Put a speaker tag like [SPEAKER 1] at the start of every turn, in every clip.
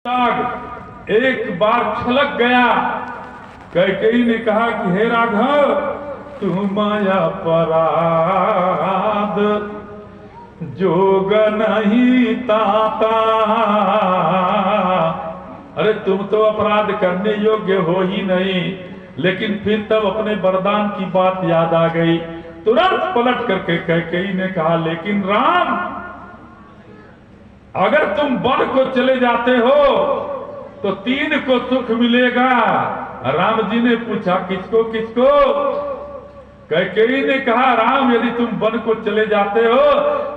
[SPEAKER 1] राग एक बार छलक गया। कैकेयी ने कहा कि हे राघव, तू माया पराध जोग नहीं ताता। अरे तुम तो अपराध करने योग्य हो ही नहीं। लेकिन फिर तब अपने वरदान की बात याद आ गई। तुरंत पलट करके कैकेयी ने कहा, लेकिन राम, अगर तुम वन को चले जाते हो तो 3 को सुख मिलेगा। राम जी ने पूछा, किसको किसको? कैकेयी ने कहा, राम, यदि तुम वन को चले जाते हो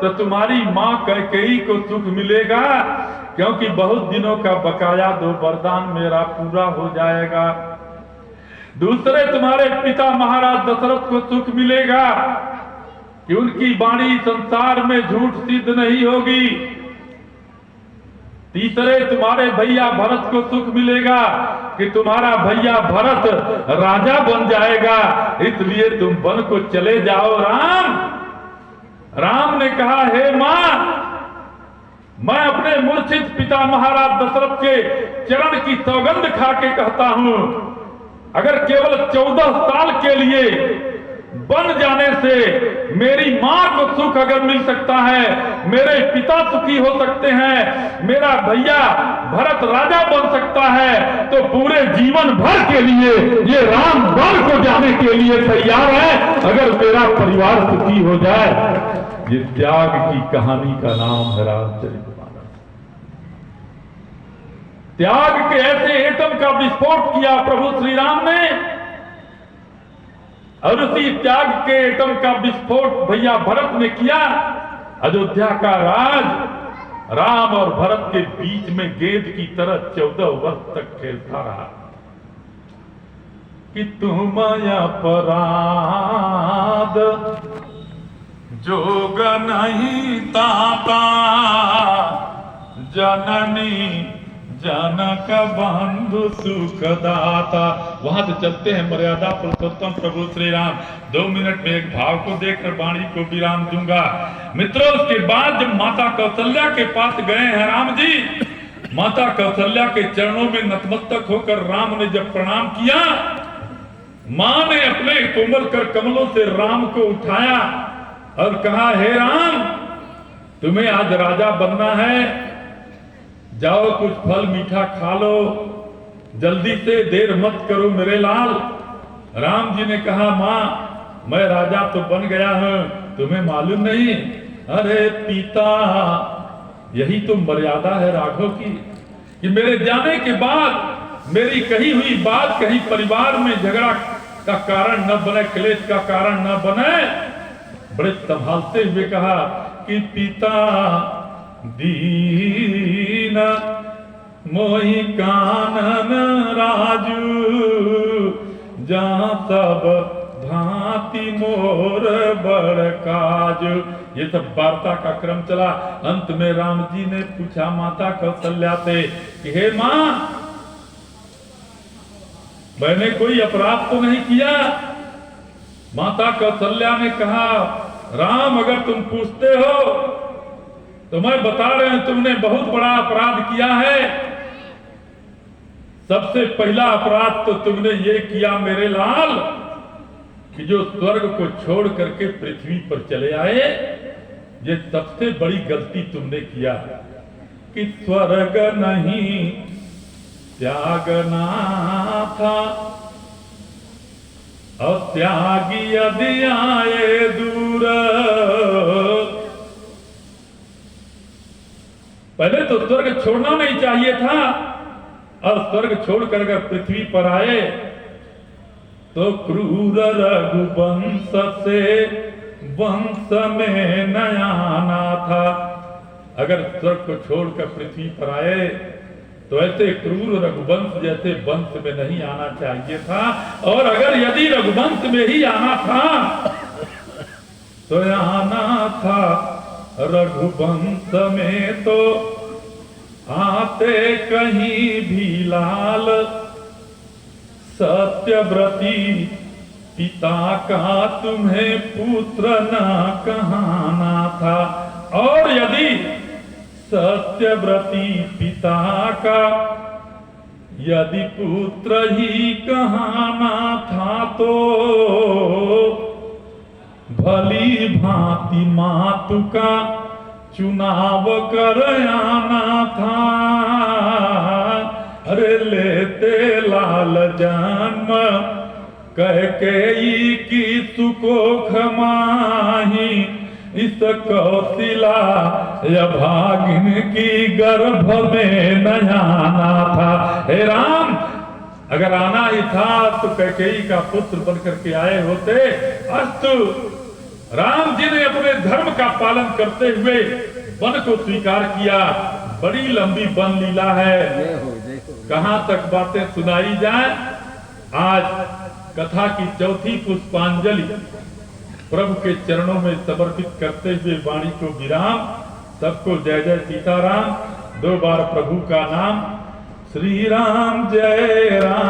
[SPEAKER 1] तो तुम्हारी माँ कैकेयी को सुख मिलेगा, क्योंकि बहुत दिनों का बकाया 2 वरदान मेरा पूरा हो जाएगा। दूसरे, तुम्हारे पिता महाराज दशरथ को सुख मिलेगा कि उनकी वाणी संसार में झूठ सिद्ध नहीं होगी। तीसरे, तुम्हारे भैया भरत को सुख मिलेगा कि तुम्हारा भैया भरत राजा बन जाएगा। इसलिए तुम वन को चले जाओ राम। राम ने कहा, हे मां, मैं अपने मूर्छित पिता महाराज दशरथ के चरण की सौगंध खा के कहता हूं, अगर केवल 14 साल के लिए बन जाने से मेरी मां को सुख अगर मिल सकता है, मेरे पिता सुखी हो सकते हैं, मेरा भैया भरत राजा बन सकता है, तो पूरे जीवन भर के लिए ये राम वन को जाने के लिए तैयार है, अगर मेरा परिवार सुखी हो जाए। ये त्याग की कहानी का नाम है रामचरितमानस। त्याग के ऐसे एटम का विस्फोट किया प्रभु श्री राम ने, और उसी त्याग के एटम का विस्फोट भैया भरत ने किया। अयोध्या का राज राम और भरत के बीच में गेंद की तरह 14 वर्ष तक खेलता रहा कि तुम माया पराध जोग नहीं ताता, जननी जनक बंधु सुखदाता। वहां से चलते हैं मर्यादा पुरुषोत्तम प्रभु श्री राम। 2 मिनट में एक भाव को देखकर वाणी को विराम दूंगा। मित्रों, उसके बाद जब माता कौशल्या के पास गए हैं राम जी, माता कौशल्या के चरणों में नतमस्तक होकर राम ने जब प्रणाम किया, मां ने अपने कोमल कर कमलों से राम को उठाया और कहा, हे राम, तुम्हें आज राजा बनना है, जाओ कुछ फल मीठा खा लो, जल्दी से, देर मत करो मेरे लाल। राम जी ने कहा, मां, मैं राजा तो बन गया हूं, तुम्हें मालूम नहीं? अरे पिता, यही तो मर्यादा है राघव की, कि मेरे जाने के बाद मेरी कही हुई बात कहीं परिवार में झगड़ा का कारण न बने, क्लेश का कारण न बने। बड़े संभालते हुए कहा कि पिता दीन मोहि कानन राजू, जहाँ सब भांति मोर बड़ काज। ये सब वार्ता का क्रम चला। अंत में राम जी ने पूछा माता कौशल्या से कि हे मां, मैंने कोई अपराध तो नहीं किया? माता कौशल्या ने कहा, राम, अगर तुम पूछते हो तो मैं बता रहे हैं, तुमने बहुत बड़ा अपराध किया है। सबसे पहला अपराध तो तुमने ये किया मेरे लाल, कि जो स्वर्ग को छोड़ करके पृथ्वी पर चले आए, ये सबसे बड़ी गलती तुमने किया। कि स्वर्ग नहीं त्यागना था, और त्यागी यदि आए दूर। पहले तो स्वर्ग छोड़ना नहीं चाहिए था, और स्वर्ग छोड़कर अगर पृथ्वी पर आए तो क्रूर रघुवंश से वंश में न आना था। अगर स्वर्ग को छोड़कर पृथ्वी पर आए तो ऐसे क्रूर रघुवंश जैसे वंश में नहीं आना चाहिए था। और अगर यदि रघुवंश में ही आना था तो आना था रघुवंश में, तो आते कहीं भी लाल सत्यव्रती पिता का तुम्हें पुत्र न कहाना था। और यदि सत्यव्रती पिता का यदि पुत्र ही कहाना था तो भली भांति मातु का चुनाव कर आना था। अरे लेते लाल जन्म कैकेयी की सुकोख माही, इस कौशिला या भागिन की गर्भ में न आना था। हे राम, अगर आना ही था तो कैकेयी का पुत्र बनकर के आए होते। अस्तु, राम जी ने अपने धर्म का पालन करते हुए वन को स्वीकार किया। बड़ी लंबी वन लीला है, कहां तक बातें सुनाई जाए। आज कथा की चौथी पुष्पांजलि प्रभु के चरणों में समर्पित करते हुए वाणी को विराम। सबको जय जय सीताराम। 2 बार प्रभु का नाम। श्री राम जय राम।